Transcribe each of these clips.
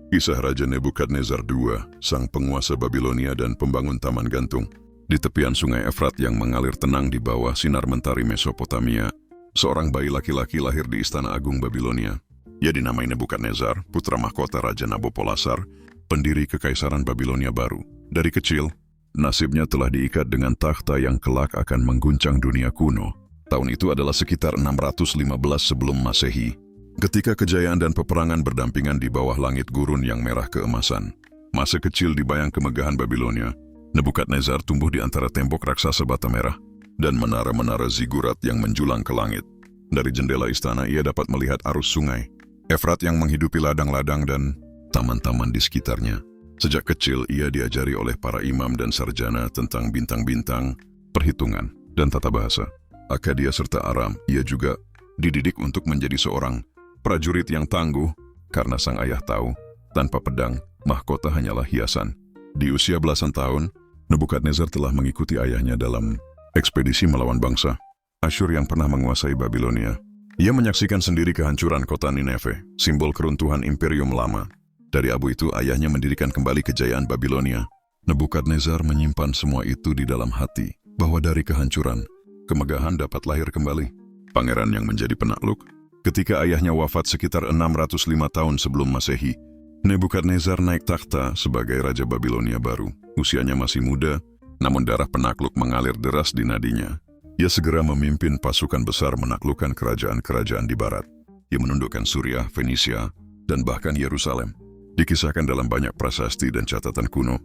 Kisah Raja Nebukadnezar II, sang penguasa Babilonia dan pembangun taman gantung. Di tepian sungai Efrat yang mengalir tenang di bawah sinar mentari Mesopotamia, seorang bayi laki-laki lahir di Istana Agung Babilonia. Ia dinamai Nebukadnezar, putra mahkota Raja Nabopolassar, pendiri Kekaisaran Babilonia baru. Dari kecil, nasibnya telah diikat dengan takhta yang kelak akan mengguncang dunia kuno. Tahun itu adalah sekitar 615 sebelum Masehi. Ketika kejayaan dan peperangan berdampingan di bawah langit gurun yang merah keemasan. Masa kecil di bayang kemegahan Babilonia, Nebukadnezar tumbuh di antara tembok raksasa bata merah dan menara-menara zigurat yang menjulang ke langit. Dari jendela istana ia dapat melihat arus sungai Efrat yang menghidupi ladang-ladang dan taman-taman di sekitarnya. Sejak kecil ia diajari oleh para imam dan sarjana tentang bintang-bintang, perhitungan, dan tata bahasa. Akkadia serta Aram, ia juga dididik untuk menjadi seorang prajurit yang tangguh, karena sang ayah tahu, tanpa pedang, mahkota hanyalah hiasan. Di usia belasan tahun, Nebukadnezar telah mengikuti ayahnya dalam ekspedisi melawan bangsa Asyur yang pernah menguasai Babilonia. Ia menyaksikan sendiri kehancuran kota Nineve, simbol keruntuhan imperium lama. Dari abu itu, ayahnya mendirikan kembali kejayaan Babilonia. Nebukadnezar menyimpan semua itu di dalam hati, bahwa dari kehancuran, kemegahan dapat lahir kembali. Pangeran yang menjadi penakluk. Ketika ayahnya wafat sekitar 605 tahun sebelum Masehi, Nebukadnezar naik takhta sebagai Raja Babilonia baru. Usianya masih muda, namun darah penakluk mengalir deras di nadinya. Ia segera memimpin pasukan besar menaklukkan kerajaan-kerajaan di barat. Ia menundukkan Suriah, Fenisia, dan bahkan Yerusalem. Dikisahkan dalam banyak prasasti dan catatan kuno,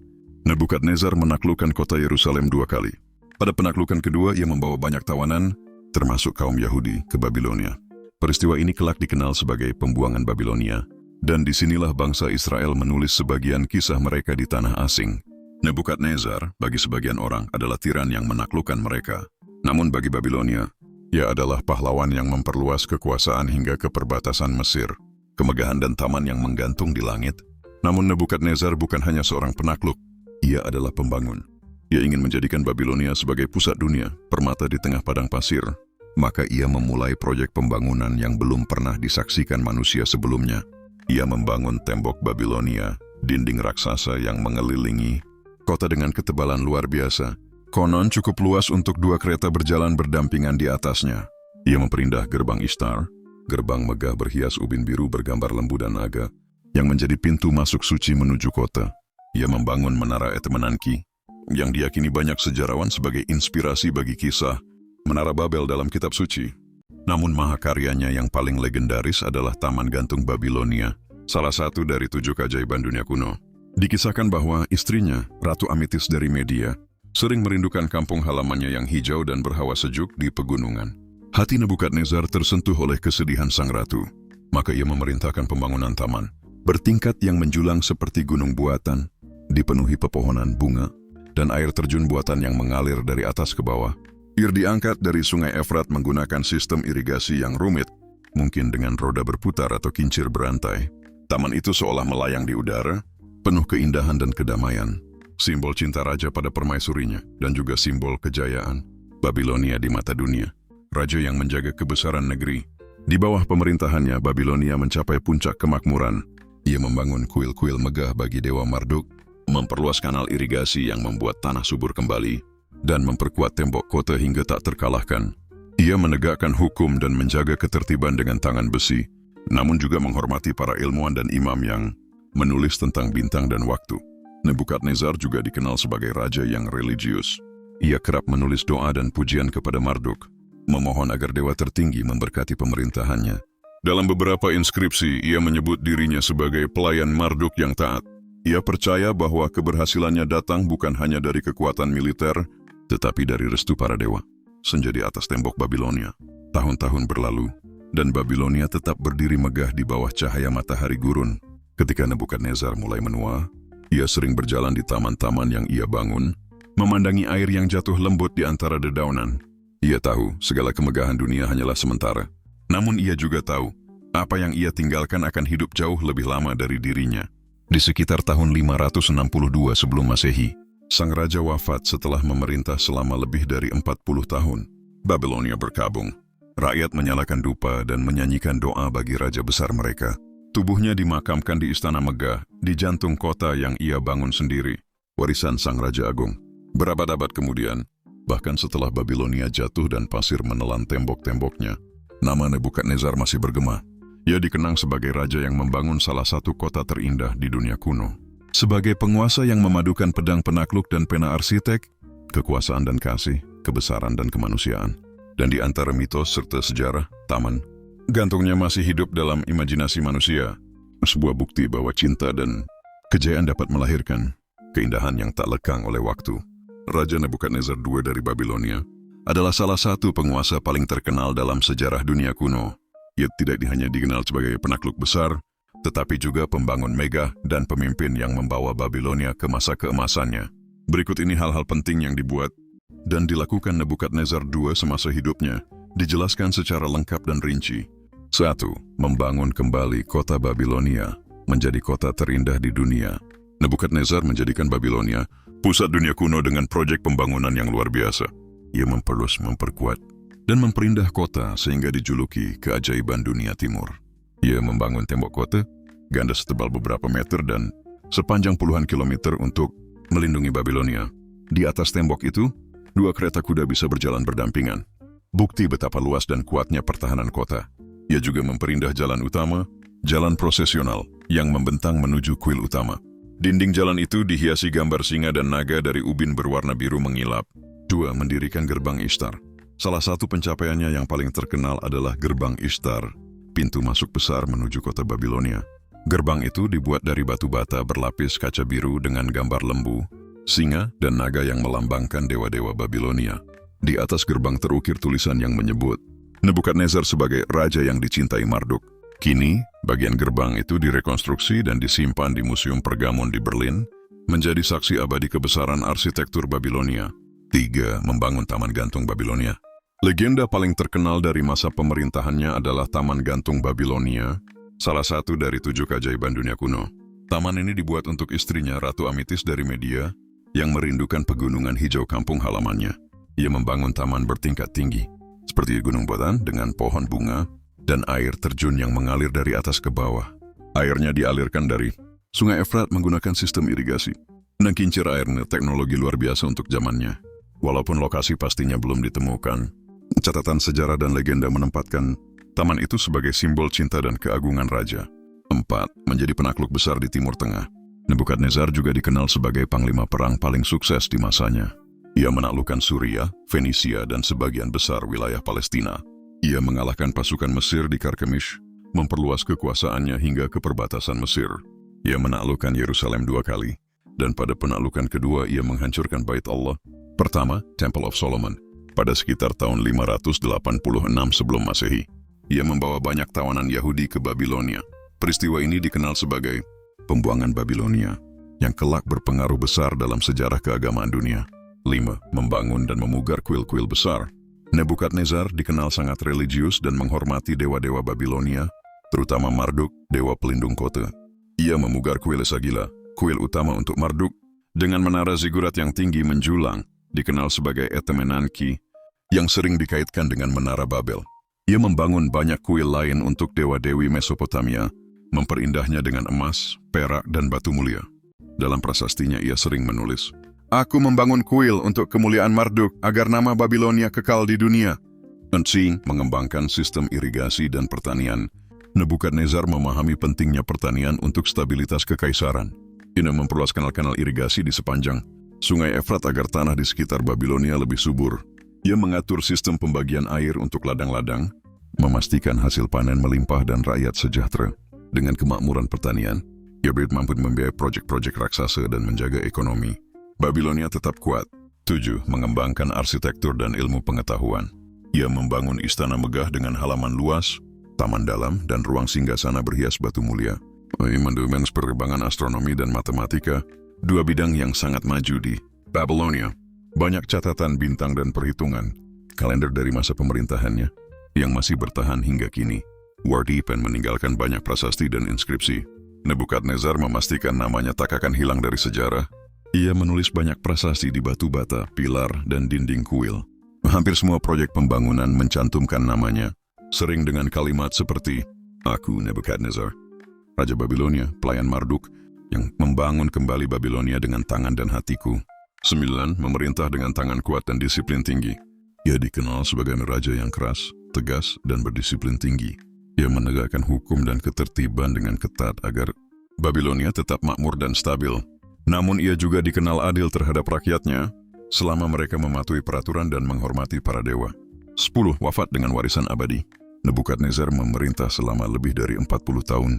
Nebukadnezar menaklukkan kota Yerusalem 2 kali. Pada penaklukan kedua, ia membawa banyak tawanan, termasuk kaum Yahudi, ke Babilonia. Peristiwa ini kelak dikenal sebagai pembuangan Babilonia, dan disinilah bangsa Israel menulis sebagian kisah mereka di tanah asing. Nebukadnezar, bagi sebagian orang, adalah tiran yang menaklukkan mereka. Namun bagi Babilonia, ia adalah pahlawan yang memperluas kekuasaan hingga ke perbatasan Mesir, kemegahan dan taman yang menggantung di langit. Namun Nebukadnezar bukan hanya seorang penakluk, ia adalah pembangun. Ia ingin menjadikan Babilonia sebagai pusat dunia, permata di tengah padang pasir. Maka ia memulai proyek pembangunan yang belum pernah disaksikan manusia sebelumnya. Ia membangun tembok Babilonia, dinding raksasa yang mengelilingi kota dengan ketebalan luar biasa. Konon cukup luas untuk 2 kereta berjalan berdampingan di atasnya. Ia memperindah gerbang Ishtar, gerbang megah berhias ubin biru bergambar lembu dan naga, yang menjadi pintu masuk suci menuju kota. Ia membangun menara Etemenanki, yang diyakini banyak sejarawan sebagai inspirasi bagi kisah Menara Babel dalam kitab suci. Namun mahakaryanya yang paling legendaris adalah Taman Gantung Babilonia, salah satu dari 7 keajaiban dunia kuno. Dikisahkan bahwa istrinya, Ratu Amitis dari Media, sering merindukan kampung halamannya yang hijau dan berhawa sejuk di pegunungan. Hati Nebukadnezar tersentuh oleh kesedihan sang ratu, maka ia memerintahkan pembangunan taman bertingkat yang menjulang seperti gunung buatan, dipenuhi pepohonan bunga, dan air terjun buatan yang mengalir dari atas ke bawah. Air diangkat dari sungai Efrat menggunakan sistem irigasi yang rumit, mungkin dengan roda berputar atau kincir berantai. Taman itu seolah melayang di udara, penuh keindahan dan kedamaian, simbol cinta raja pada permaisurinya, dan juga simbol kejayaan Babilonia di mata dunia. Raja yang menjaga kebesaran negeri. Di bawah pemerintahannya, Babilonia mencapai puncak kemakmuran. Ia membangun kuil-kuil megah bagi Dewa Marduk, memperluas kanal irigasi yang membuat tanah subur kembali, dan memperkuat tembok kota hingga tak terkalahkan. Ia menegakkan hukum dan menjaga ketertiban dengan tangan besi, namun juga menghormati para ilmuwan dan imam yang menulis tentang bintang dan waktu. Nebukadnezar juga dikenal sebagai raja yang religius. Ia kerap menulis doa dan pujian kepada Marduk, memohon agar dewa tertinggi memberkati pemerintahannya. Dalam beberapa inskripsi, ia menyebut dirinya sebagai pelayan Marduk yang taat. Ia percaya bahwa keberhasilannya datang bukan hanya dari kekuatan militer, tetapi dari restu para dewa. Senja di atas tembok Babilonia. Tahun-tahun berlalu, dan Babilonia tetap berdiri megah di bawah cahaya matahari gurun. Ketika Nebukadnezar mulai menua, ia sering berjalan di taman-taman yang ia bangun, memandangi air yang jatuh lembut di antara dedaunan. Ia tahu segala kemegahan dunia hanyalah sementara. Namun ia juga tahu, apa yang ia tinggalkan akan hidup jauh lebih lama dari dirinya. Di sekitar tahun 562 sebelum Masehi, sang raja wafat setelah memerintah selama lebih dari 40 tahun. Babilonia berkabung. Rakyat menyalakan dupa dan menyanyikan doa bagi raja besar mereka. Tubuhnya dimakamkan di Istana Megah, di jantung kota yang ia bangun sendiri, warisan Sang Raja Agung. Berabad-abad kemudian, bahkan setelah Babilonia jatuh dan pasir menelan tembok-temboknya, nama Nebukadnezar masih bergema. Ia dikenang sebagai raja yang membangun salah satu kota terindah di dunia kuno. Sebagai penguasa yang memadukan pedang penakluk dan pena arsitek, kekuasaan dan kasih, kebesaran dan kemanusiaan. Dan di antara mitos serta sejarah, taman gantungnya masih hidup dalam imajinasi manusia. Sebuah bukti bahwa cinta dan kejayaan dapat melahirkan keindahan yang tak lekang oleh waktu. Raja Nebukadnezar II dari Babilonia adalah salah satu penguasa paling terkenal dalam sejarah dunia kuno. Ia tidak hanya dikenal sebagai penakluk besar, tetapi juga pembangun megah dan pemimpin yang membawa Babilonia ke masa keemasannya. Berikut ini hal-hal penting yang dibuat dan dilakukan Nebukadnezar II semasa hidupnya, dijelaskan secara lengkap dan rinci. 1. Membangun kembali kota Babilonia menjadi kota terindah di dunia. Nebukadnezar menjadikan Babilonia pusat dunia kuno dengan proyek pembangunan yang luar biasa. Ia memperluas, memperkuat, dan memperindah kota sehingga dijuluki keajaiban dunia timur. Ia membangun tembok kota, ganda setebal beberapa meter dan sepanjang puluhan kilometer untuk melindungi Babilonia. Di atas tembok itu, 2 kereta kuda bisa berjalan berdampingan. Bukti betapa luas dan kuatnya pertahanan kota. Ia juga memperindah jalan utama, jalan prosesional yang membentang menuju kuil utama. Dinding jalan itu dihiasi gambar singa dan naga dari ubin berwarna biru mengilap. 2. Mendirikan gerbang Ishtar. Salah satu pencapaiannya yang paling terkenal adalah gerbang Ishtar, pintu masuk besar menuju kota Babilonia. Gerbang itu dibuat dari batu bata berlapis kaca biru dengan gambar lembu, singa, dan naga yang melambangkan dewa-dewa Babilonia. Di atas gerbang terukir tulisan yang menyebut Nebukadnezar sebagai raja yang dicintai Marduk. Kini, bagian gerbang itu direkonstruksi dan disimpan di Museum Pergamon di Berlin, menjadi saksi abadi kebesaran arsitektur Babilonia. 3. Membangun Taman Gantung Babilonia. Legenda paling terkenal dari masa pemerintahannya adalah Taman Gantung Babilonia, salah satu dari 7 keajaiban dunia kuno. Taman ini dibuat untuk istrinya, Ratu Amitis dari Media, yang merindukan pegunungan hijau kampung halamannya. Ia membangun taman bertingkat tinggi, seperti gunung buatan dengan pohon bunga dan air terjun yang mengalir dari atas ke bawah. Airnya dialirkan dari Sungai Efrat menggunakan sistem irigasi. Dan kincir airnya teknologi luar biasa untuk zamannya. Walaupun lokasi pastinya belum ditemukan, catatan sejarah dan legenda menempatkan taman itu sebagai simbol cinta dan keagungan raja. 4. Menjadi penakluk besar di Timur Tengah. Nebukadnezar juga dikenal sebagai panglima perang paling sukses di masanya. Ia menaklukkan Suriah, Fenisia, dan sebagian besar wilayah Palestina. Ia mengalahkan pasukan Mesir di Karkemish, memperluas kekuasaannya hingga ke perbatasan Mesir. Ia menaklukkan Yerusalem 2 kali, dan pada penaklukan kedua ia menghancurkan Bait Allah. Pertama, Temple of Solomon, pada sekitar tahun 586 sebelum Masehi. Ia membawa banyak tawanan Yahudi ke Babilonia. Peristiwa ini dikenal sebagai pembuangan Babilonia, yang kelak berpengaruh besar dalam sejarah keagamaan dunia. 5. Membangun dan memugar kuil-kuil besar. Nebukadnezar dikenal sangat religius dan menghormati dewa-dewa Babilonia, terutama Marduk, dewa pelindung kota. Ia memugar kuil Esagila, kuil utama untuk Marduk, dengan menara zigurat yang tinggi menjulang, dikenal sebagai Etemenanki, yang sering dikaitkan dengan menara Babel. Ia membangun banyak kuil lain untuk dewa-dewi Mesopotamia, memperindahnya dengan emas, perak, dan batu mulia. Dalam prasastinya ia sering menulis, "Aku membangun kuil untuk kemuliaan Marduk agar nama Babilonia kekal di dunia." Ensing mengembangkan sistem irigasi dan pertanian. Nebukadnezar memahami pentingnya pertanian untuk stabilitas kekaisaran. Ia memperluas kanal-kanal irigasi di sepanjang Sungai Efrat agar tanah di sekitar Babilonia lebih subur. Ia mengatur sistem pembagian air untuk ladang-ladang, memastikan hasil panen melimpah dan rakyat sejahtera. Dengan kemakmuran pertanian, ia mampu membiayai proyek-proyek raksasa dan menjaga ekonomi. Babilonia tetap kuat. 7. Mengembangkan arsitektur dan ilmu pengetahuan. Ia membangun istana megah dengan halaman luas, taman dalam, dan ruang singgasana berhias batu mulia. Ia mendukung perkembangan astronomi dan matematika, 2 bidang yang sangat maju di Babilonia. Banyak catatan bintang dan perhitungan, kalender dari masa pemerintahannya, yang masih bertahan hingga kini. Wardipen meninggalkan banyak prasasti dan inskripsi. Nebukadnezar memastikan namanya tak akan hilang dari sejarah. Ia menulis banyak prasasti di batu bata, pilar, dan dinding kuil. Hampir semua proyek pembangunan mencantumkan namanya, sering dengan kalimat seperti, "Aku Nebukadnezar." Raja Babilonia, pelayan Marduk, yang membangun kembali Babilonia dengan tangan dan hatiku. 9. Memerintah dengan tangan kuat dan disiplin tinggi. Ia dikenal sebagai raja yang keras, tegas, dan berdisiplin tinggi. Ia menegakkan hukum dan ketertiban dengan ketat agar Babilonia tetap makmur dan stabil. Namun ia juga dikenal adil terhadap rakyatnya selama mereka mematuhi peraturan dan menghormati para dewa. 10. Wafat dengan warisan abadi. Nebukadnezar memerintah selama lebih dari 40 tahun,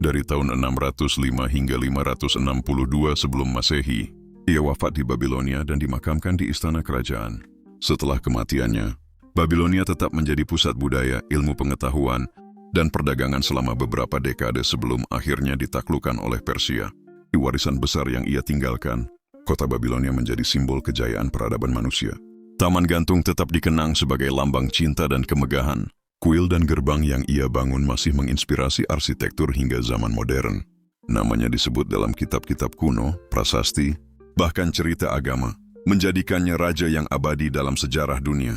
dari tahun 605 hingga 562 sebelum Masehi. Ia wafat di Babilonia dan dimakamkan di istana kerajaan. Setelah kematiannya, Babilonia tetap menjadi pusat budaya, ilmu pengetahuan, dan perdagangan selama beberapa dekade sebelum akhirnya ditaklukkan oleh Persia. Di warisan besar yang ia tinggalkan, kota Babilonia menjadi simbol kejayaan peradaban manusia. Taman gantung tetap dikenang sebagai lambang cinta dan kemegahan. Kuil dan gerbang yang ia bangun masih menginspirasi arsitektur hingga zaman modern. Namanya disebut dalam kitab-kitab kuno, prasasti, bahkan cerita agama, menjadikannya raja yang abadi dalam sejarah dunia.